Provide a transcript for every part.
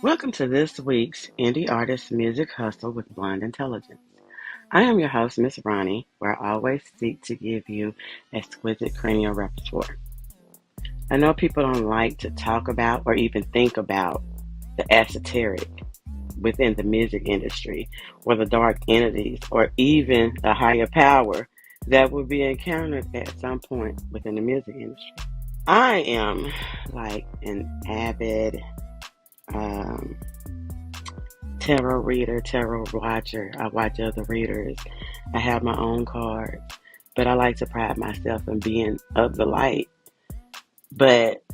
Welcome to this week's Indie Artist Music Hustle with Blind Intelligence. I am your host, Miss Ronnie, where I always seek to give you exquisite cranial repertoire. I know people don't like to talk about or even think about the esoteric within the music industry, or the dark entities, or even a higher power that will be encountered at some point within the music industry. I am like an avid um, tarot reader, tarot watcher. I watch other readers. I have my own cards, but I like to pride myself in being of the light. But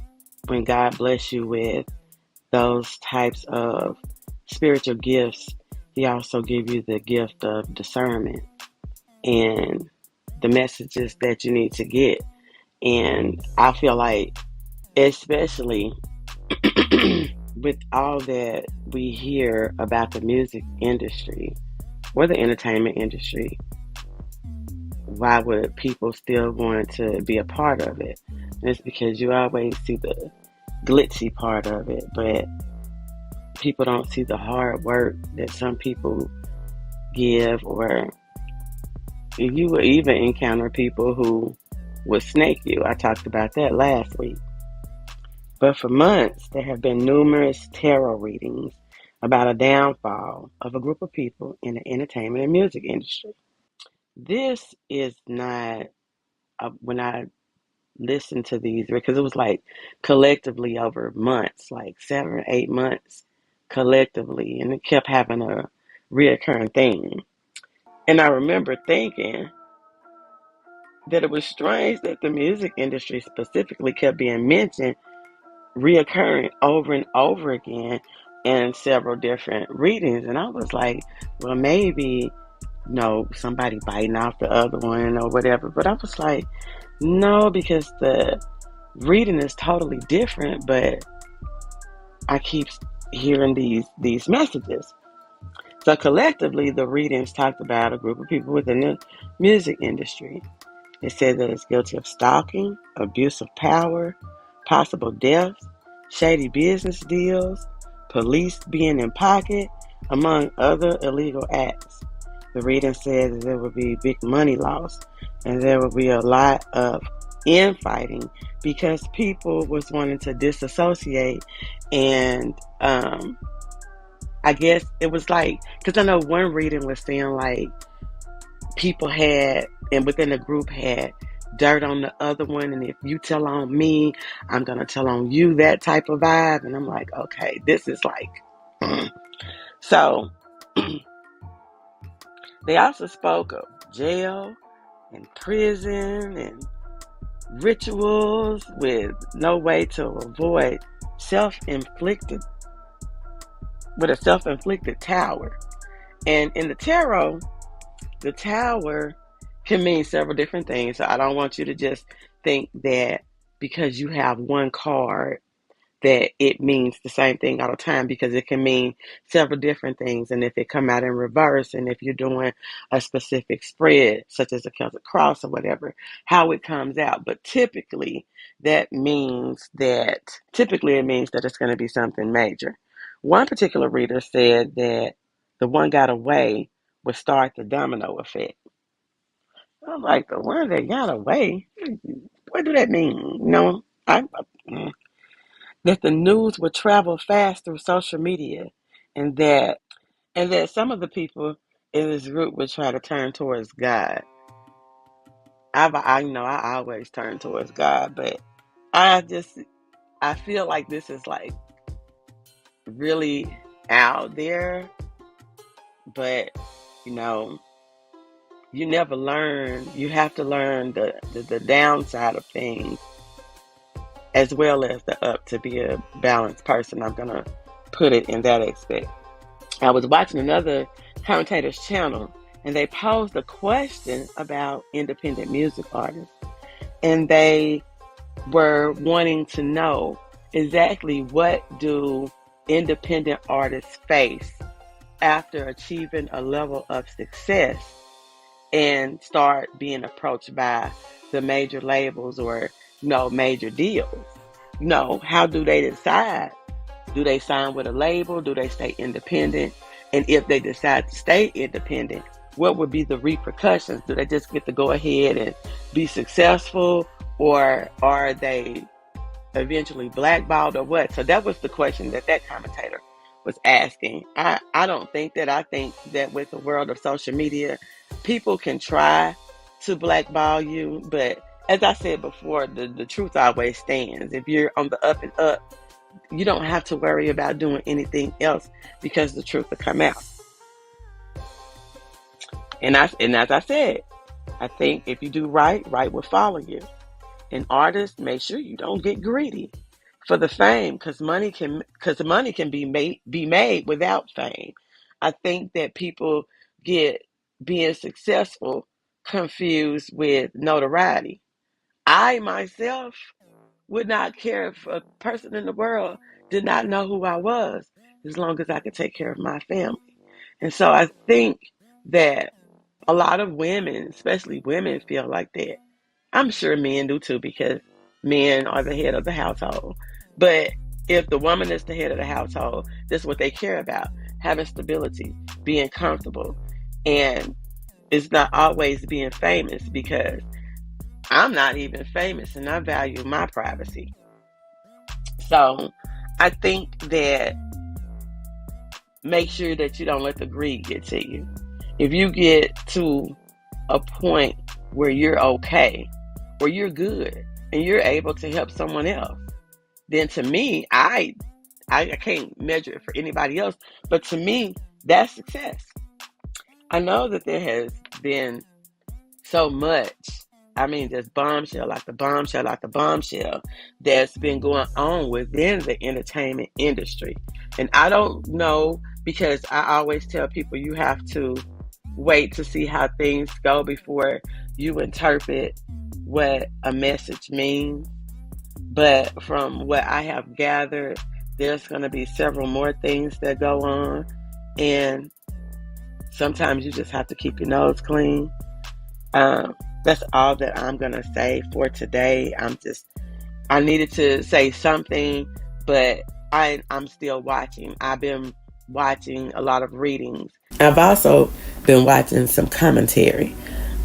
when God bless you with those types of spiritual gifts, He also gives you the gift of discernment and the messages that you need to get. And I feel like, especially with all that we hear about the music industry or the entertainment industry, why would people still want to be a part of it? And it's because you always see the glitzy part of it, but people don't see the hard work that some people give, or you will even encounter people who would snake you. I talked about that last week. But for months, there have been numerous tarot readings about a downfall of a group of people in the entertainment and music industry. This is not, when I listened to these, because it was like collectively over months, like 7 or 8 months collectively, and it kept having a reoccurring theme. And I remember thinking that it was strange that the music industry specifically kept being mentioned, reoccurring over and over again in several different readings. And I was like, well, maybe, somebody biting off the other one or whatever. But I was like, no, because the reading is totally different, but I keep hearing these messages. So collectively, the readings talked about a group of people within the music industry. It said that it's guilty of stalking, abuse of power, possible deaths, shady business deals, police being in pocket, among other illegal acts. The reading said that there would be big money loss, and there would be a lot of infighting because people was wanting to disassociate. And I guess it was like, because I know one reading was saying like people had, and within the group had dirt on the other one, and if you tell on me, I'm gonna tell on you, that type of vibe. And I'm like, okay, this is like so they also spoke of jail and prison and rituals with no way to avoid self-inflicted with a self-inflicted tower. And in the tarot, the tower can mean several different things. So I don't want you to just think that because you have one card that it means the same thing all the time, because it can mean several different things. And if it come out in reverse, and if you're doing a specific spread, such as a Celtic cross or whatever, how it comes out. But typically it means that it's going to be something major. One particular reader said that the one got away would start the domino effect. I'm like, the one that got away? What do that mean? That the news would travel fast through social media, and that some of the people in this group would try to turn towards God. I always turn towards God, but I feel like this is like really out there, but you never learn. You have to learn the downside of things as well as the up to be a balanced person. I'm gonna put it in that aspect. I was watching another commentator's channel, and they posed a question about independent music artists, and they were wanting to know exactly what do independent artists face after achieving a level of success and start being approached by the major labels or major deals. How do they decide Do they sign with a label? Do they stay independent? And if they decide to stay independent, what would be the repercussions? Do they just get to go ahead and be successful, or are they eventually blackballed, or what? So that was the question that commentator was asking. I don't think that. I think that with the world of social media, people can try to blackball you, but as I said before, the truth always stands. If you're on the up and up, you don't have to worry about doing anything else, because the truth will come out. And as I said, I think if you do right, right will follow you. And artists, make sure you don't get greedy for the fame, because money can be made without fame. I think that people get being successful confused with notoriety. I myself would not care if a person in the world did not know who I was, as long as I could take care of my family. And so I think that a lot of women, especially women, feel like that. I'm sure men do too, because men are the head of the household. But if the woman is the head of the household, that's what they care about: having stability, being comfortable. And it's not always being famous, because I'm not even famous and I value my privacy. So I think that make sure that you don't let the greed get to you. If you get to a point where you're okay, where you're good, and you're able to help someone else, then to me, I can't measure it for anybody else, but to me, that's success. I know that there has been so much, just bombshell after bombshell after bombshell that's been going on within the entertainment industry. And I don't know, because I always tell people you have to wait to see how things go before you interpret what a message means. But from what I have gathered, there's going to be several more things that go on. And sometimes you just have to keep your nose clean. That's all that I'm going to say for today. I needed to say something, but I'm still watching. I've been watching a lot of readings. I've also been watching some commentary.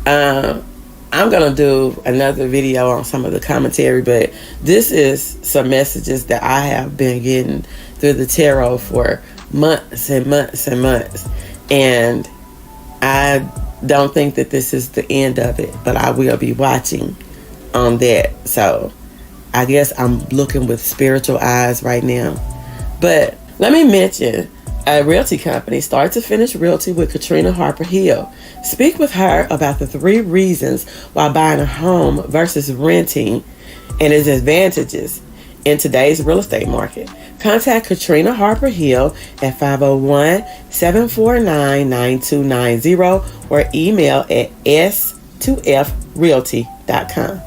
I'm going to do another video on some of the commentary, but this is some messages that I have been getting through the tarot for months and months and months. And I don't think that this is the end of it, but I will be watching on that. So I guess I'm looking with spiritual eyes right now. But let me mention a realty company, Start to Finish Realty with Katrina Harper Hill. Speak with her about the 3 reasons why buying a home versus renting and its advantages in today's real estate market. Contact Katrina Harper Hill at 501-749-9290 or email at s2frealty.com.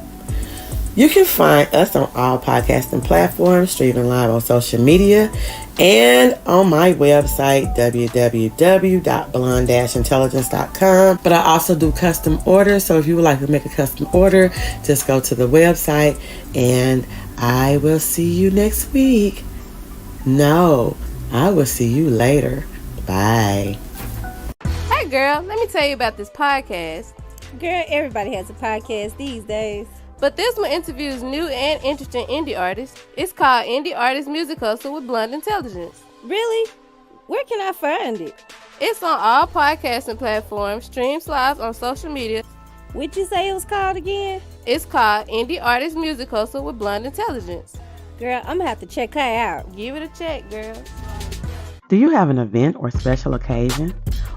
You can find us on all podcasting platforms, streaming live on social media, and on my website, www.blonde-intelligence.com. But I also do custom orders, so if you would like to make a custom order, just go to the website, and I will see you next week. No, I will see you later. Bye. Hey girl, let me tell you about this podcast. Girl, everybody has a podcast these days. But this one interviews new and interesting indie artists. It's called Indie Artist Music Hustle with Blonde Intelligence. Really? Where can I find it? It's on all podcasting platforms, streams live on social media. What'd you say it was called again? It's called Indie Artist Music Hustle with Blonde Intelligence. Girl, I'm gonna have to check her out. Give it a check, girl. Do you have an event or special occasion?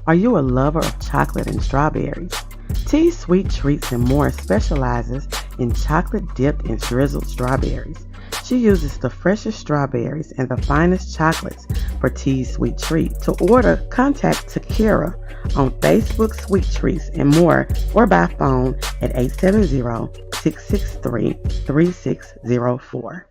Are you a lover of chocolate and strawberries? Tea Sweet Treats and More specializes in chocolate dipped and drizzled strawberries. She uses the freshest strawberries and the finest chocolates for Tea's Sweet Treat. To order, contact Takira on Facebook Sweet Treats and More or by phone at 870-663-3604.